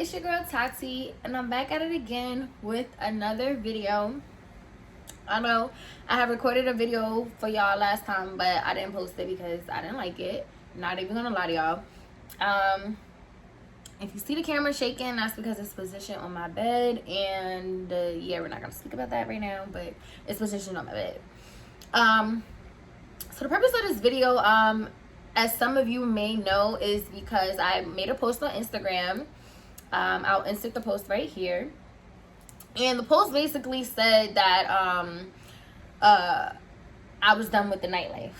it's your girl Tati, and I'm back at it again with another video. I know I have recorded a video for y'all last time, but I didn't post it because I didn't like it. Not even gonna lie to y'all. If you see the camera shaking, that's because it's positioned on my bed, and yeah, we're not gonna speak about that right now, but it's positioned on my bed. So the purpose of this video, as some of you may know, is because I made a post on Instagram. I'll insert the post right here, and the post basically said that I was done with the nightlife.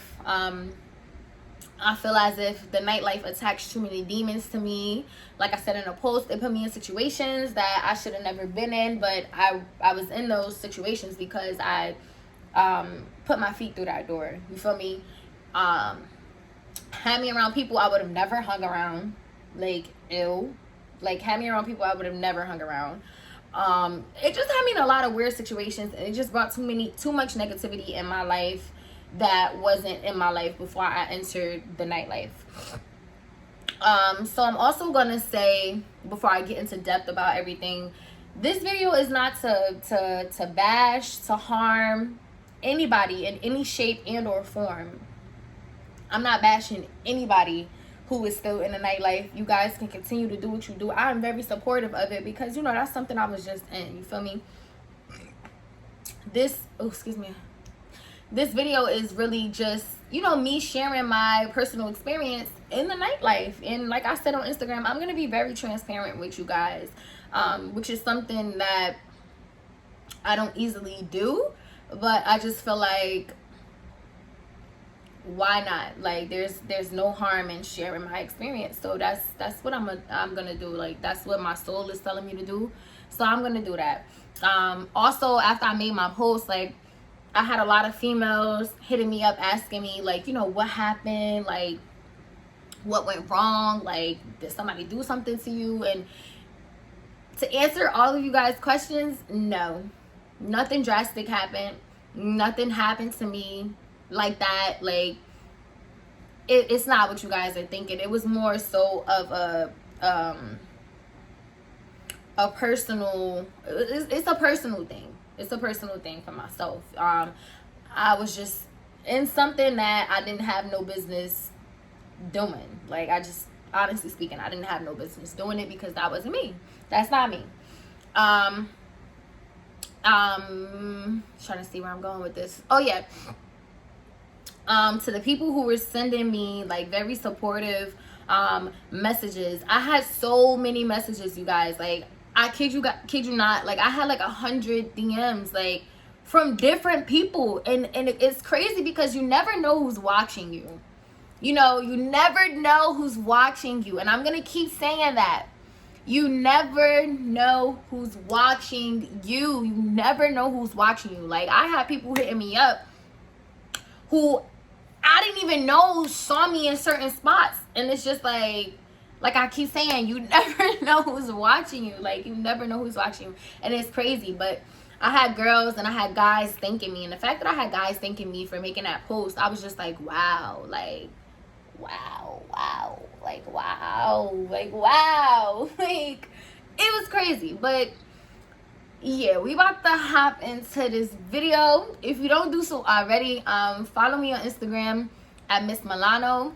I feel as if the nightlife attached too many demons to me. Like I said in a post, it put me in situations that I should have never been in, but I was in those situations because I put my feet through that door. You feel me? Had me around people I would have never hung around. Like, ew. Like, had me around people I would have never hung around. It just had me in a lot of weird situations, and it just brought too much negativity in my life that wasn't in my life before I entered the nightlife. So I'm also gonna say, before I get into depth about everything, this video is not to bash, to harm anybody in any shape and or form. I'm not bashing anybody who is still in the nightlife. You guys can continue to do what you do. I'm very supportive of it because, you know, that's something I was just in. You feel me? This video is really just, you know, me sharing my personal experience in the nightlife. And like I said on Instagram, I'm going to be very transparent with you guys, which is something that I don't easily do. But I just feel like, why not? Like, there's no harm in sharing my experience. So that's what I'm gonna do. Like, that's what my soul is telling me to do, so I'm gonna do that. Also, after I made my post, like, I had a lot of females hitting me up asking me, like, you know, what happened, like, what went wrong, like, did somebody do something to you? And to answer all of you guys' questions, no, nothing drastic happened. Nothing happened to me like that. Like, it's not what you guys are thinking. It was more so of a personal, it's a personal thing. It's a personal thing for myself. I was just in something that I didn't have no business doing. Like, I just, honestly speaking, I didn't have no business doing it because that wasn't me. That's not me. Trying to see where I'm going with this. Oh yeah. To the people who were sending me like very supportive messages, I had so many messages, you guys. Like, I kid you not, like, I had like 100 DMs, like, from different people, and it's crazy because you never know who's watching you. You know, you never know who's watching you, and I'm gonna keep saying that. You never know who's watching you. You never know who's watching you. Like, I had people hitting me up who I didn't even know saw me in certain spots. And it's just like I keep saying, you never know who's watching you. Like, you never know who's watching you. And it's crazy. But I had girls and I had guys thanking me. And the fact that I had guys thanking me for making that post, I was just like, wow. Like, wow. Like, wow. Like, wow. Like, it was crazy. But yeah, we about to hop into this video. If you don't do so already, follow me on Instagram at Miss Milano.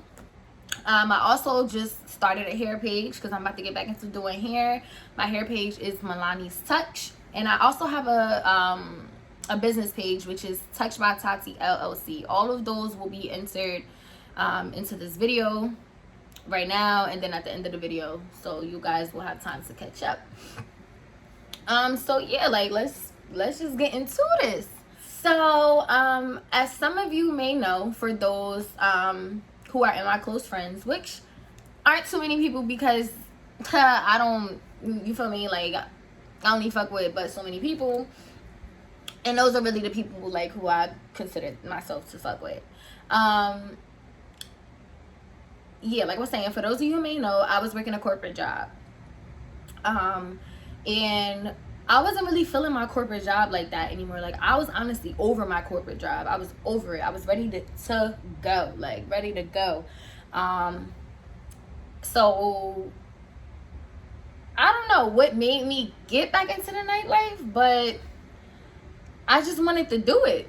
I also just started a hair page because I'm about to get back into doing hair. My hair page is Milani's Touch, and I also have a business page, which is Touch by Tati LLC. All of those will be entered into this video right now, and then at the end of the video, so you guys will have time to catch up. So yeah, like, let's just get into this. So as some of you may know, for those who are in my close friends, which aren't too many people because I don't, you feel me, like, I only fuck with but so many people, and those are really the people like who I consider myself to fuck with. Yeah, like I was saying, for those of you who may know, I was working a corporate job. And I wasn't really feeling my corporate job like that anymore. Like, I was honestly over my corporate job. I was over it. I was ready to go. Like, ready to go. So I don't know. know what made me get back into the nightlife, but I just wanted to do it.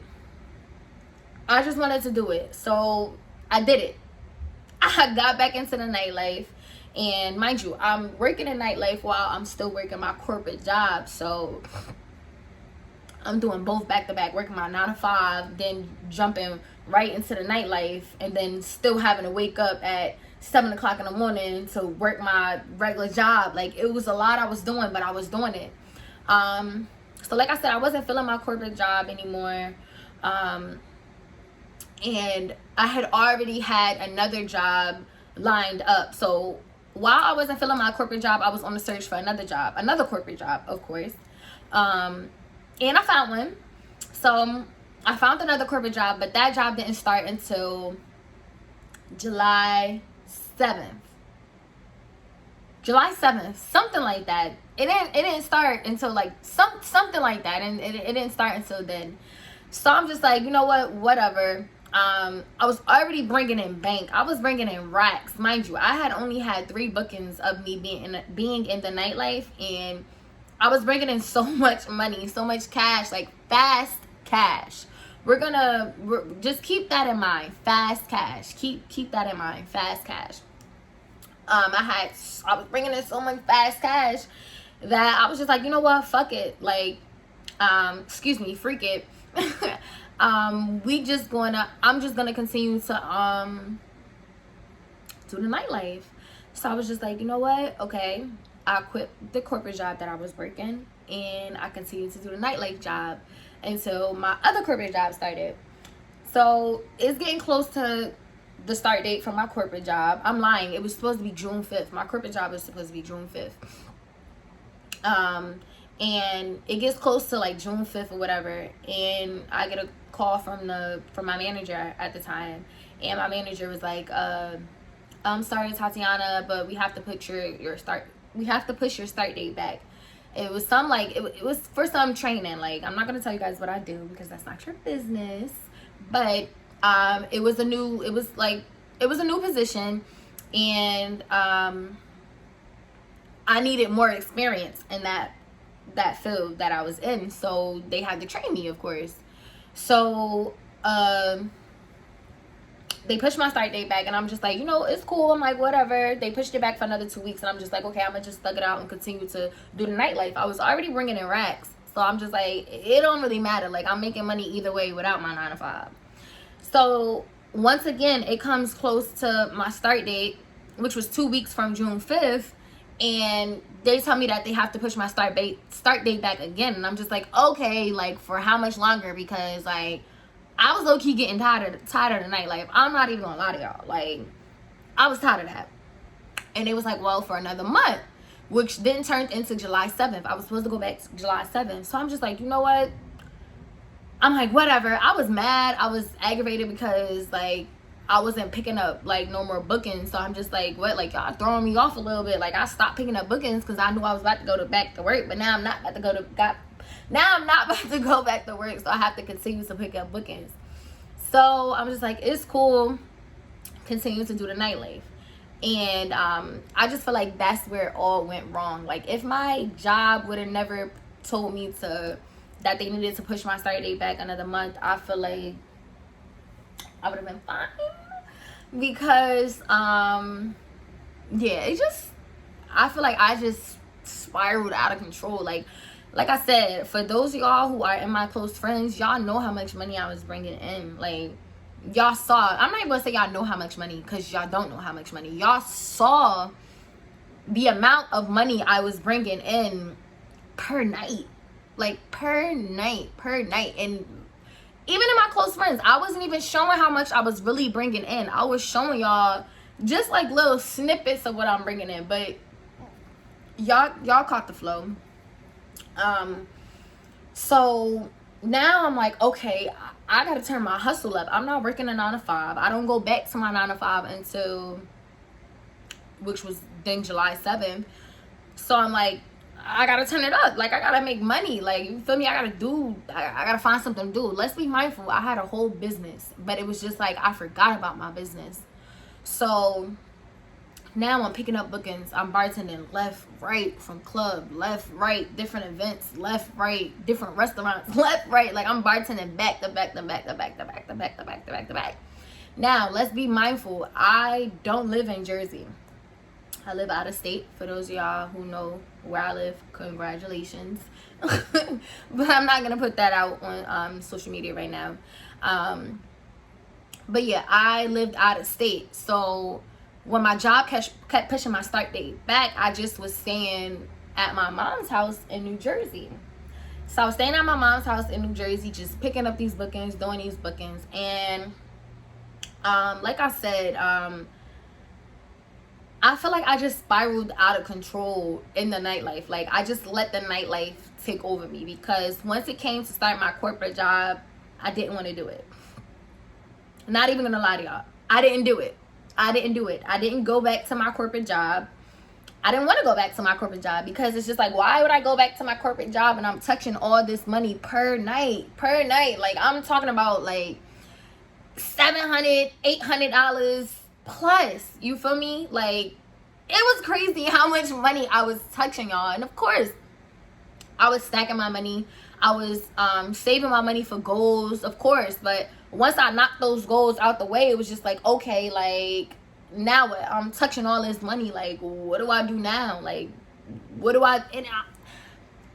I just wanted to do it. So I did it. I got back into the nightlife. And mind you, I'm working in nightlife while I'm still working my corporate job. So I'm doing both back to back, working my 9 to 5, then jumping right into the nightlife, and then still having to wake up at 7 o'clock in the morning to work my regular job. Like, it was a lot I was doing, but I was doing it. So like I said, I wasn't feeling my corporate job anymore. And I had already had another job lined up. So while I wasn't feeling my corporate job, I was on the search for another job, another corporate job, of course. And I found one. So I found another corporate job, but that job didn't start until July 7th. July 7th, something like that. It didn't start until like something like that, and it didn't start until then. So I'm just like, you know what, whatever. I was already bringing in bank. I was bringing in racks, mind you. I had only had 3 bookings of me being in the nightlife, and I was bringing in so much money, so much cash, like fast cash. We're just keep that in mind. Fast cash. Keep that in mind. Fast cash. I was bringing in so much fast cash that I was just like, you know what, fuck it. Like, freak it. I'm just gonna continue to do the nightlife. So I was just like, you know what, okay, I quit the corporate job that I was working, and I continued to do the nightlife job until my other corporate job started. So it's getting close to the start date for my corporate job. I'm lying, it was supposed to be June 5th. My corporate job was supposed to be June 5th. And it gets close to like June 5th or whatever, and I get a call from my manager at the time, and my manager was like, I'm sorry, Tatiana, but we have to push your start date back. It was it was for some training. Like, I'm not gonna tell you guys what I do because that's not your business, but it was a new position, and I needed more experience in that field that I was in, so they had to train me, of course. So they pushed my start date back, and I'm just like, you know, it's cool. I'm like, whatever. They pushed it back for another 2 weeks, and I'm just like, okay, I'm gonna just thug it out and continue to do the nightlife. I was already bringing in racks, so I'm just like, it don't really matter. Like, I'm making money either way without my 9 to 5. So once again, it comes close to my start date, which was 2 weeks from June 5th, and they tell me that they have to push my start date back again. And I'm just like, okay, like, for how much longer? Because, like, I was low-key getting tired of the nightlife. I'm not even gonna lie to y'all. Like, I was tired of that. And it was like, well, for another month, which then turned into July 7th. I was supposed to go back to July 7th. So I'm just like, you know what? I'm like, whatever. I was mad. I was aggravated because, like, I wasn't picking up, like, no more bookings. So I'm just like, what? Like, y'all throwing me off a little bit. Like, I stopped picking up bookings because I knew I was about to go back to work. But now I'm not about to go back to work. So I have to continue to pick up bookings. So I'm just like, it's cool. Continue to do the nightlife. And I just feel like that's where it all went wrong. Like, if my job would have never told me that they needed to push my start date back another month, I feel like I would have been fine. Because I feel like I just spiraled out of control. Like I said, for those of y'all who are in my close friends, y'all know how much money I was bringing in. Like, y'all saw, I'm not even gonna say y'all know how much money, because y'all don't know how much money. Y'all saw the amount of money I was bringing in per night. Like, per night. And even in my close friends, I wasn't even showing how much I was really bringing in. I was showing y'all just like little snippets of what I'm bringing in, but y'all caught the flow. So now I'm like, okay, I gotta turn my hustle up. I'm not working a 9 to 5. I don't go back to my 9 to 5 until, which was then July 7th. So I'm like, I gotta turn it up. Like, I gotta make money. Like, you feel me? I gotta find something to do. Let's be mindful. I had a whole business, but it was just like, I forgot about my business. So Now I'm picking up bookings. I'm bartending left, right, from club, left, right, different events, left, right, different restaurants, left, right. Like I'm bartending back to back to back to back to back to back to back to back to back. Now let's be mindful. I don't live in Jersey. I live out of state. For those of y'all who know where I live, congratulations. But I'm not gonna put that out on social media right now. But yeah, I lived out of state. So when my job kept pushing my start date back, I just was staying at my mom's house in New Jersey. So I was staying at my mom's house in New Jersey, just picking up these bookings, doing these bookings. And like I said, I feel like I just spiraled out of control in the nightlife. Like I just let the nightlife take over me, because once it came to start my corporate job, I didn't want to do it. Not even gonna lie to y'all, I didn't do it. I didn't go back to my corporate job. I didn't want to go back to my corporate job, because it's just like, why would I go back to my corporate job and I'm touching all this money per night? Like I'm talking about like $700, $800 plus. You feel me? Like it was crazy how much money I was touching, y'all. And of course, I was stacking my money. I was saving my money for goals, of course. But once I knocked those goals out the way, it was just like, okay, like now what? I'm touching all this money. Like, what do I do now? Like, what do I? And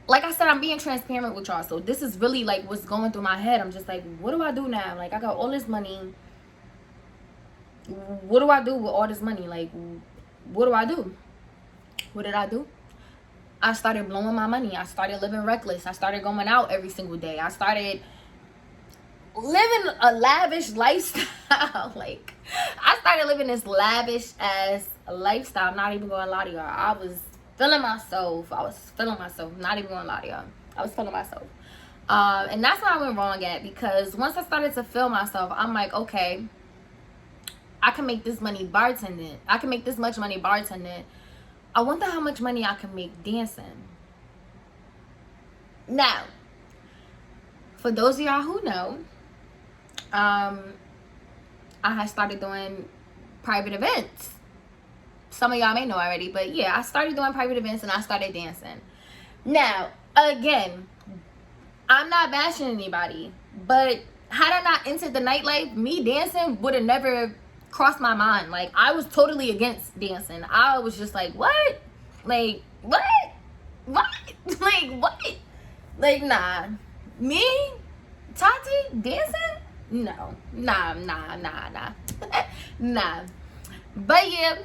like I said, I'm being transparent with y'all. So this is really like what's going through my head. I'm just like, what do I do now? Like, I got all this money. What do I do with all this money? Like, what do I do? What did I do? I started blowing my money. I started living reckless. I started going out every single day. I started living a lavish lifestyle. Like, I started living this lavish ass lifestyle. I'm not even going to lie to y'all. I was feeling myself. Not even going to lie to y'all. I was feeling myself. And that's where I went wrong at, because once I started to feel myself, I'm like, okay, I can make this money bartending. I can make this much money bartending. I wonder how much money I can make dancing. Now, for those of y'all who know, I had started doing private events. Some of y'all may know already, but yeah, I started doing private events and I started dancing. Now, again, I'm not bashing anybody, but had I not entered the nightlife, me dancing would have never crossed my mind. Like, I was totally against dancing. I was just like, what? Like, what? Like, what? Like, nah. Me? Tati? Dancing? No. Nah. Nah. But yeah,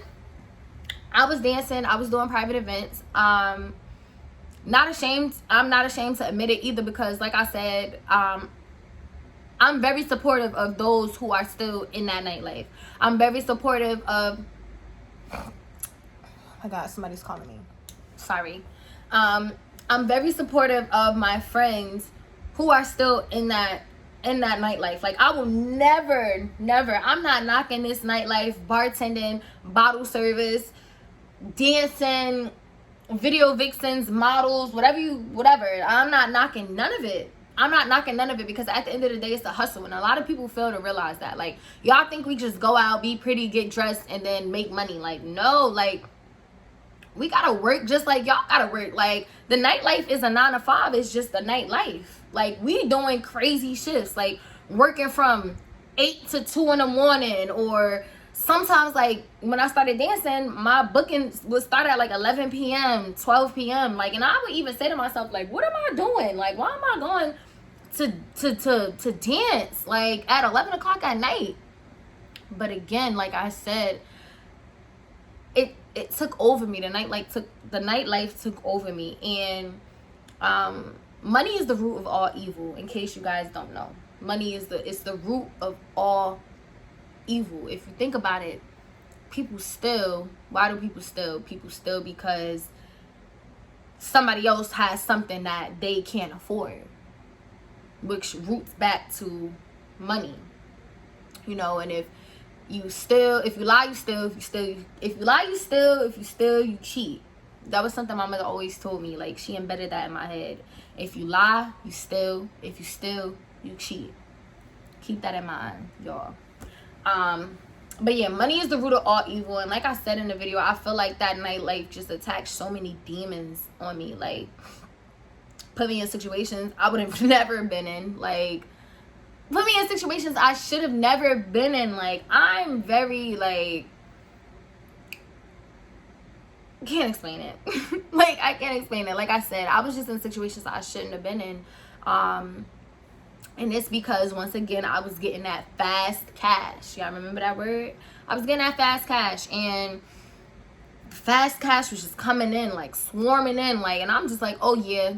I was dancing. I was doing private events. I'm not ashamed to admit it either, because like I said, I'm very supportive of those who are still in that nightlife. I'm very supportive of... Oh my God, somebody's calling me. Sorry. I'm very supportive of my friends who are still in that nightlife. Like, I will never, I'm not knocking this nightlife, bartending, bottle service, dancing, video vixens, models, whatever. I'm not knocking none of it. Because at the end of the day, it's a hustle, and a lot of people fail to realize that. Like, y'all think we just go out, be pretty, get dressed, and then make money. Like, no, like, we gotta work just like y'all gotta work. Like, the nightlife is a 9 to 5. It's just the nightlife. Like, we doing crazy shifts, like working from 8 to 2 in the morning, or sometimes, like, when I started dancing, my bookings would start at like 11 p.m., 12 p.m. Like, and I would even say to myself, like, what am I doing? Like, why am I going to dance like at 11 o'clock at night? But again, like I said, it took over me. The nightlife took over me. And money is the root of all evil, in case you guys don't know. Money is the root of all evil. If you think about it, why do people steal? People steal because somebody else has something that they can't afford, which roots back to money. You know, and if you steal, if you lie, you steal. If you lie, you steal. If you steal, you cheat. That was something my mother always told me. Like, she embedded that in my head. If you lie, you steal. If you steal, you cheat. Keep that in mind, y'all. But yeah, money is the root of all evil. And like I said in the video, I feel like that nightlife just attached so many demons on me. Like, put me in situations I would have never been in. Like, put me in situations I should have never been in. Like, I'm very, like, can't explain it. Like, I can't explain it. Like I said, I was just in situations I shouldn't have been in. And it's because, once again, I was getting that fast cash. Y'all remember that word? I was getting that fast cash, and fast cash was just coming in, like, swarming in, like, and I'm just like, oh yeah,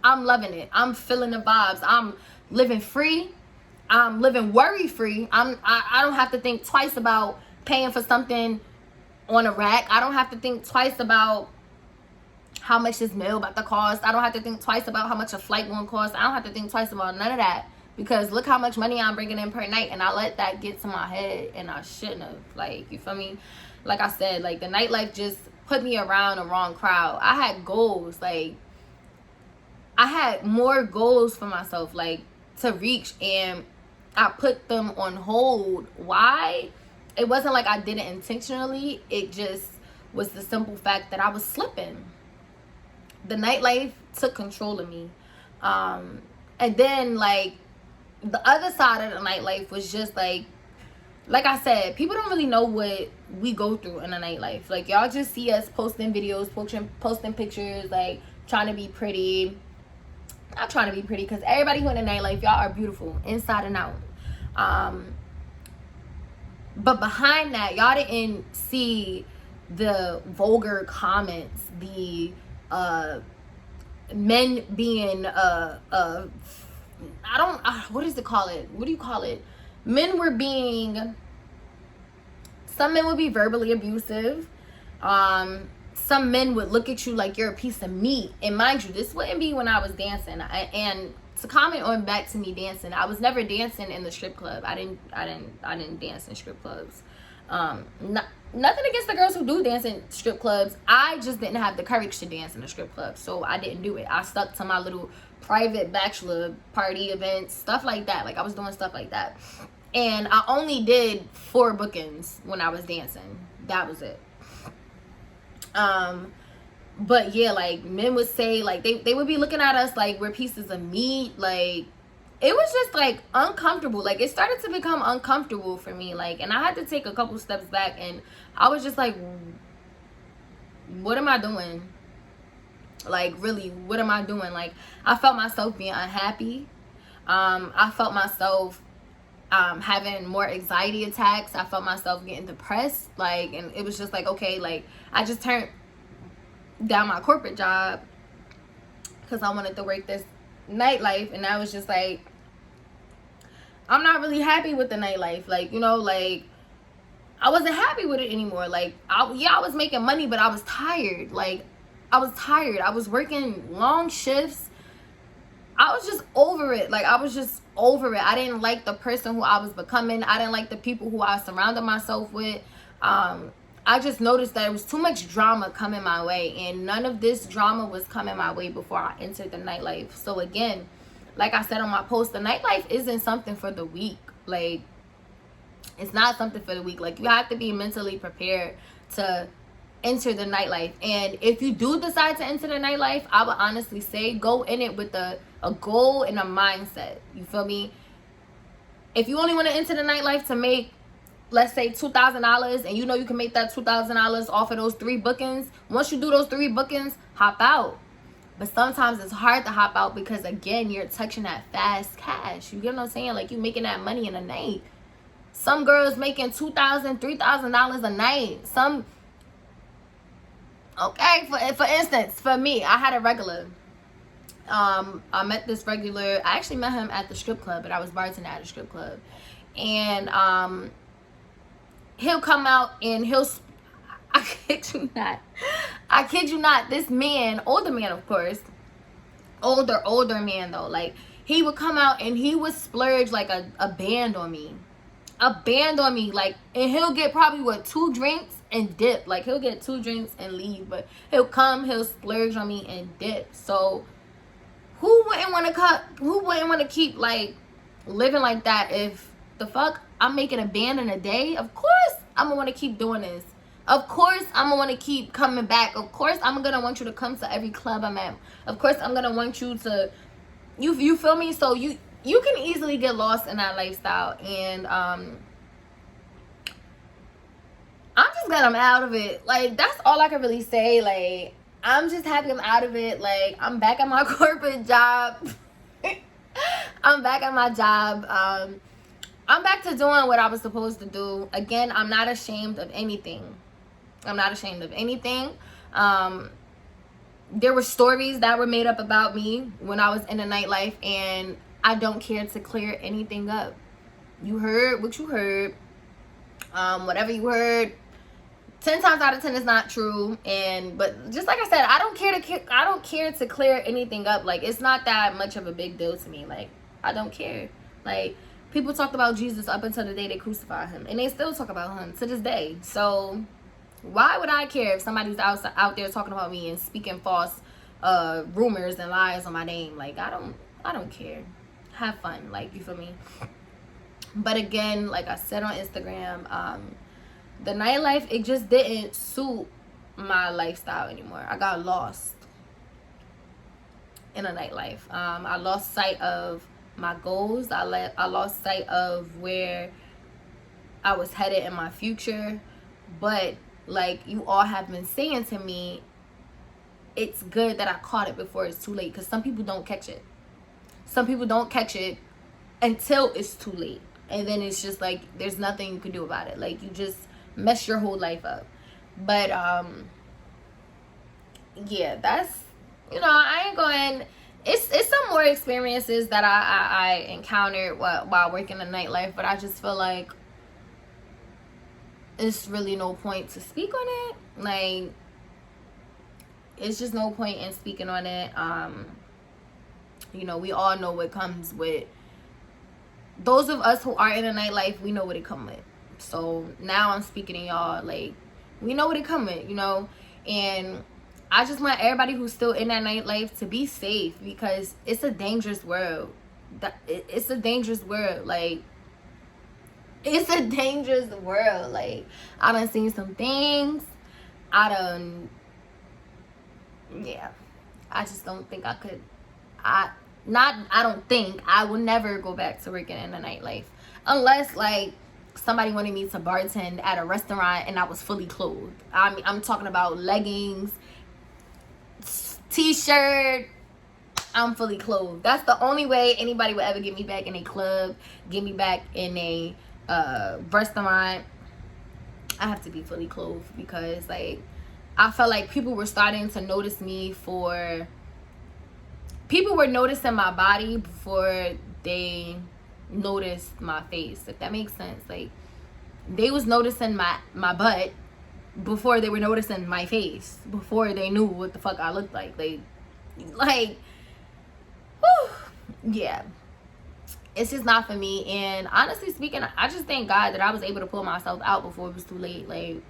I'm loving it. I'm feeling the vibes. I'm living free. I'm living worry free. I don't have to think twice about paying for something on a rack. I don't have to think twice about how much this meal about to cost. I don't have to think twice about how much a flight going to cost. I don't have to think twice about none of that, because look how much money I'm bringing in per night, and I let that get to my head, and I shouldn't have. Like, you feel me? Like I said, like, the nightlife just put me around the wrong crowd. I had goals. Like, I had more goals for myself, like, to reach, and I put them on hold. Why? It wasn't like I did it intentionally. It just was the simple fact that I was slipping. The nightlife took control of me. And then, like, the other side of the nightlife was just like I said, people don't really know what we go through in the nightlife. Like, y'all just see us posting videos, posting pictures, like, trying to be pretty. Not trying to be pretty, because everybody who in the nightlife, y'all are beautiful inside and out. But behind that, y'all didn't see the vulgar comments, the men being what do you call it? Some men would be verbally abusive. Some men would look at you like you're a piece of meat. And mind you, this wouldn't be when I was dancing. And to comment on back to me dancing, I was never dancing in the strip club. I didn't dance in strip clubs. Nothing against the girls who do dance in strip clubs. I just didn't have the courage to dance in a strip club, so I didn't do it. I stuck to my little private bachelor party events, stuff like that. Like, I was doing stuff like that. And I only did 4 bookings when I was dancing. That was it. But yeah, like, men would say, like, they would be looking at us like we're pieces of meat. Like, it was just, like, uncomfortable. Like, it started to become uncomfortable for me. Like, and I had to take a couple steps back, and I was just like, what am I doing? Like, really, what am I doing? Like, I felt myself being unhappy. I felt myself having more anxiety attacks. I felt myself getting depressed. Like, and it was just like, okay, like, I just turned down my corporate job because I wanted to work this nightlife, and I was just like, I'm not really happy with the nightlife. Like, you know, like, I wasn't happy with it anymore. Like, I was making money, but I was tired. Like, I was tired. I was working long shifts. I was just over it. Like, I was just over it. I didn't like the person who I was becoming. I didn't like the people who I surrounded myself with. I just noticed that there was too much drama coming my way, and none of this drama was coming my way before I entered the nightlife. So again, like I said on my post, the nightlife isn't something for the weak. Like, it's not something for the weak. Like, you have to be mentally prepared to enter the nightlife. And if you do decide to enter the nightlife, I would honestly say go in it with a goal and a mindset. You feel me? If you only want to enter the nightlife to make, let's say, $2,000, and you know you can make that $2,000 off of those 3 bookings, once you do those 3 bookings, hop out. But sometimes it's hard to hop out because, again, you're touching that fast cash. You get what I'm saying? Like, you making that money in a night. Some girls making $2,000, $3,000 a night. Some, okay, for instance, for me, I had a regular. I met this regular. I actually met him at the strip club, but I was bartending at a strip club. And he'll come out and I kid you not, this man, older man, of course, older man though, like, he would come out and he would splurge like a band on me. Like, and he'll get probably 2 drinks and dip. Like, he'll get 2 drinks and leave, but he'll splurge on me and dip. So who wouldn't want to keep like living like that if the fuck? I'm making a band in a day? Of course I'm gonna want to keep doing this. Of course I'm gonna want to keep coming back. Of course I'm gonna want you to come to every club I'm at. Of course I'm gonna want you to, you feel me? So you can easily get lost in that lifestyle. And I'm just glad I'm out of it. Like, that's all I can really say. Like, I'm just happy I'm out of it. Like, I'm back at my corporate job. I'm back at my job. I'm back to doing what I was supposed to do. Again, I'm not ashamed of anything. I'm not ashamed of anything. There were stories that were made up about me when I was in the nightlife, and I don't care to clear anything up. You heard what you heard. Whatever you heard, 10 times out of 10 is not true. But just like I said, I don't care to clear anything up. Like, it's not that much of a big deal to me. Like, I don't care. Like, people talked about Jesus up until the day they crucified him, and they still talk about him to this day. So why would I care if somebody's out there talking about me and speaking false rumors and lies on my name? Like, I don't care. Have fun. Like, you feel me? But again, like I said on Instagram, the nightlife, it just didn't suit my lifestyle anymore. I got lost in a nightlife. I lost sight of my goals. I lost sight of where I was headed in my future. But like you all have been saying to me, it's good that I caught it before it's too late, because some people don't catch it. Some people don't catch it until it's too late, and then it's just like there's nothing you can do about it. Like, you just mess your whole life up. But yeah, that's, I ain't going. It's some more experiences that I encountered while working the nightlife, but I just feel like it's really no point to speak on it. Like, it's just no point in speaking on it. We all know what comes with, those of us who are in a nightlife, we know what it come with. So now I'm speaking to y'all, like, we know what it come with, and I just want everybody who's still in that nightlife to be safe, because it's a dangerous world. It's a dangerous world. Like, it's a dangerous world. Like, I done seen some things. I just don't think I could. I will never go back to working in the nightlife, unless like somebody wanted me to bartend at a restaurant and I was fully clothed. I'm talking about leggings, t-shirt. I'm fully clothed. That's the only way anybody would ever get me back in a club, get me back in a restaurant. I have to be fully clothed, because like I felt like people were starting to notice me for. People were noticing my body before they noticed my face, if that makes sense. Like, they was noticing my butt before they were noticing my face, before they knew what the fuck I looked like. Like, whew, yeah. It's just not for me. And honestly speaking, I just thank God that I was able to pull myself out before it was too late. Like,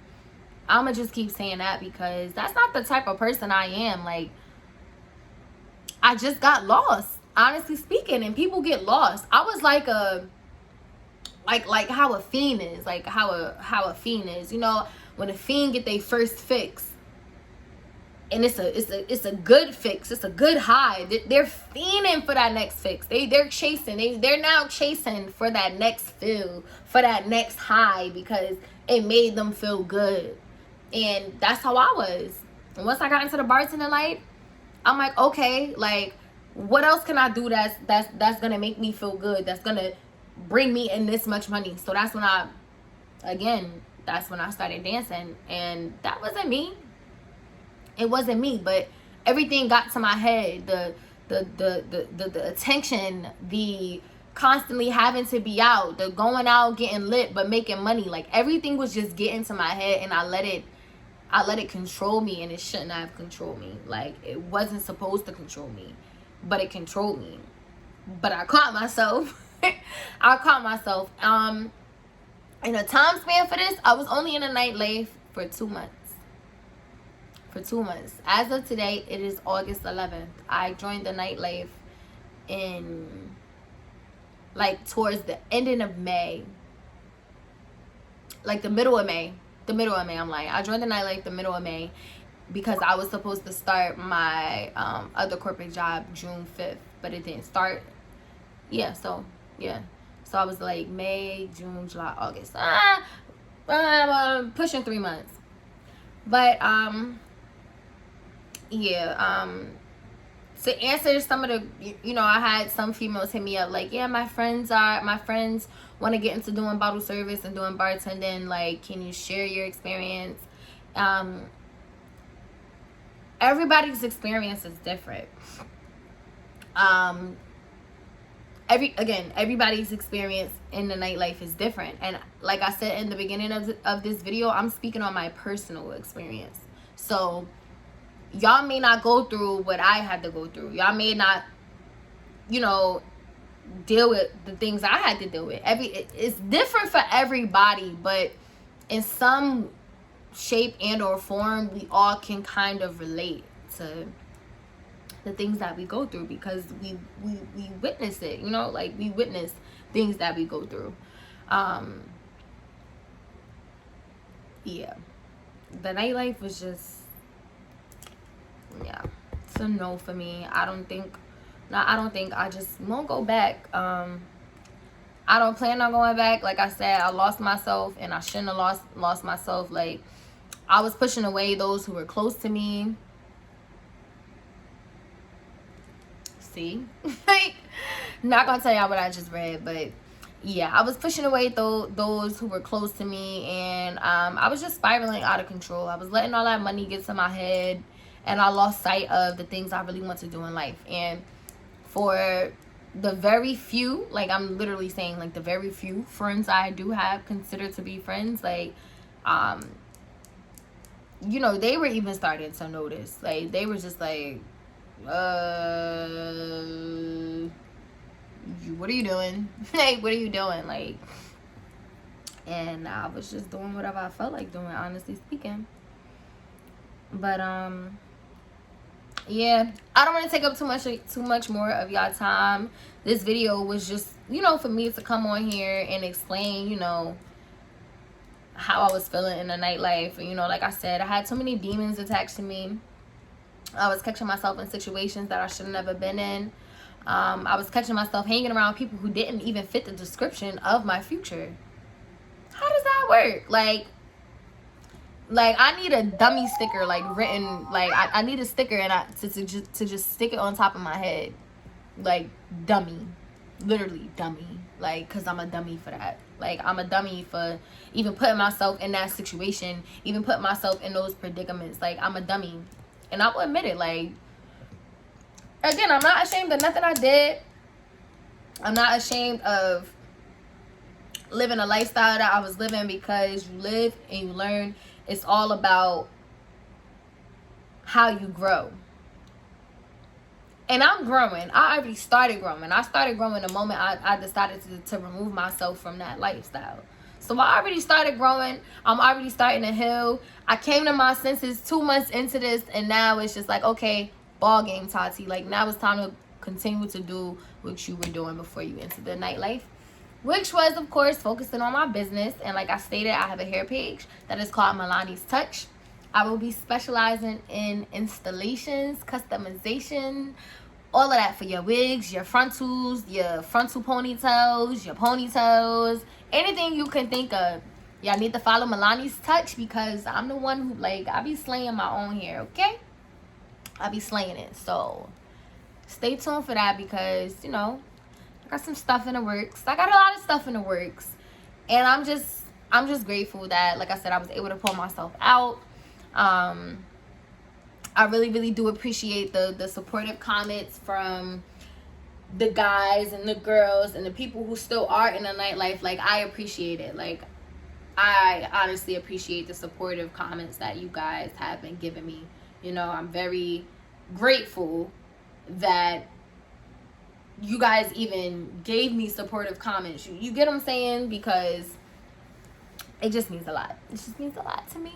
I'ma just keep saying that, because that's not the type of person I am. Like, I just got lost, honestly speaking, and people get lost. I was like like how a fiend is, like how a fiend is. When a fiend get their first fix, and it's a good fix, it's a good high. They're fiending for that next fix. They're chasing. They're now chasing for that next feel, for that next high, because it made them feel good. And that's how I was. And once I got into the bartending life, I'm like, okay, like, what else can I do that's gonna make me feel good, that's gonna bring me in this much money? So that's when I started dancing, and that wasn't me. It wasn't me, but everything got to my head. The attention, the constantly having to be out, the going out, getting lit, but making money. Like, everything was just getting to my head, and I let it control me, and it shouldn't have controlled me. Like, it wasn't supposed to control me, but it controlled me. But I caught myself. In a time span for this, I was only in a nightlife for 2 months. As of today, it is August 11th. I joined the nightlife in like towards the ending of May, like the middle of May. I'm lying. I joined the nightlife the middle of May because I was supposed to start my other corporate job June 5th, but it didn't start. Yeah, so I was like May, June, July, August. Pushing 3 months. But to answer some of the, I had some females hit me up like, yeah, my friends want to get into doing bottle service and doing bartending. Like, can you share your experience? Everybody's experience is different. Everybody's experience in the nightlife is different. And like I said in the beginning of this video, I'm speaking on my personal experience. So y'all may not go through what I had to go through. Y'all may not, deal with the things I had to deal with. It's different for everybody, but in some shape and or form, we all can kind of relate to the things that we go through because we witness it, like we witness things that we go through. The nightlife was just, it's a no for me. I just won't go back. I don't plan on going back. Like I said, I lost myself and I shouldn't have lost myself. Like, I was pushing away those who were close to me. See? Like, not gonna tell y'all what I just read, but yeah, I was pushing away those who were close to me, and I was just spiraling out of control. I was letting all that money get to my head, and I lost sight of the things I really want to do in life. And for the very few, like I'm literally saying, like the very few friends I do have considered to be friends, like they were even starting to notice. Like, they were just like, what are you doing? Like, what are you doing? Like, and I was just doing whatever I felt like doing, honestly speaking. But yeah, I don't want to take up too much more of y'all time. This video was just, for me to come on here and explain, how I was feeling in the nightlife. And, like I said, I had too many demons attached to me. I was catching myself in situations that I should have never been in. I was catching myself hanging around people who didn't even fit the description of my future. How does that work? Like I need a dummy sticker, like written, like I need a sticker and to just stick it on top of my head, like dummy, literally dummy, like, cause I'm a dummy for that. Like, I'm a dummy for even putting myself in that situation, even putting myself in those predicaments. Like, I'm a dummy, and I will admit it. Like, again, I'm not ashamed of nothing I did. I'm not ashamed of living a lifestyle that I was living, because you live and you learn. It's all about how you grow. And I'm growing. I already started growing. I started growing the moment I decided to remove myself from that lifestyle. So I already started growing. I'm already starting to heal. I came to my senses 2 months into this, and now it's just like, okay, ball game, Tati. Like, now it's time to continue to do what you were doing before you entered the nightlife, which was, of course, focusing on my business. And like I stated, I have a hair page that is called Milani's Touch. I will be specializing in installations, customization, all of that for your wigs, your frontals, your frontal ponytails, your ponytails, anything you can think of. Y'all need to follow Milani's Touch, because I'm the one who, like, I be slaying my own hair, okay? I be slaying it. So stay tuned for that, because, I got some stuff in the works. I got a lot of stuff in the works. And I'm just grateful that, like I said, I was able to pull myself out. I really, really do appreciate the supportive comments from the guys and the girls and the people who still are in the nightlife. Like, I appreciate it. Like, I honestly appreciate the supportive comments that you guys have been giving me. I'm very grateful that you guys even gave me supportive comments. You get what I'm saying? Because it just means a lot. It just means a lot to me,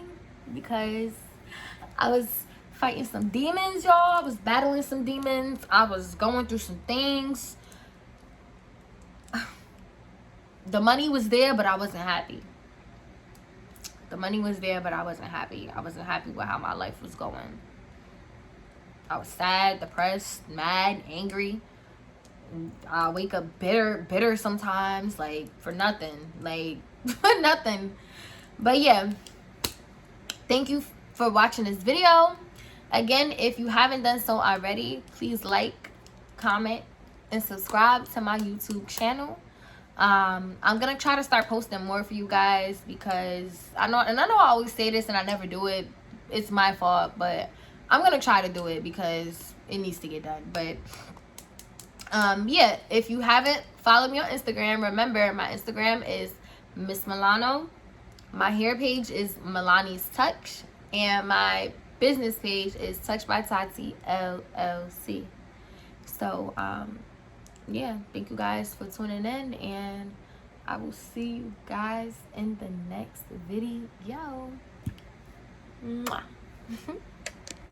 because I was fighting some demons, y'all. I was battling some demons. I was going through some things. the money was there, but I wasn't happy. The money was there, but I wasn't happy. I wasn't happy with how my life was going. I was sad, depressed, mad, angry. I wake up bitter sometimes, like for nothing, like for nothing. But yeah, thank you for watching this video. Again, if you haven't done so already, please like, comment, and subscribe to my YouTube channel. I'm gonna try to start posting more for you guys, because I know I always say this and I never do it. It's my fault, but I'm gonna try to do it because it needs to get done. But yeah, if you haven't followed me on Instagram, remember my Instagram is Miss Milano. My hair page is Milani's Touch, and my business page is Touch by Tati LLC. So yeah, thank you guys for tuning in, and I will see you guys in the next video. Mwah.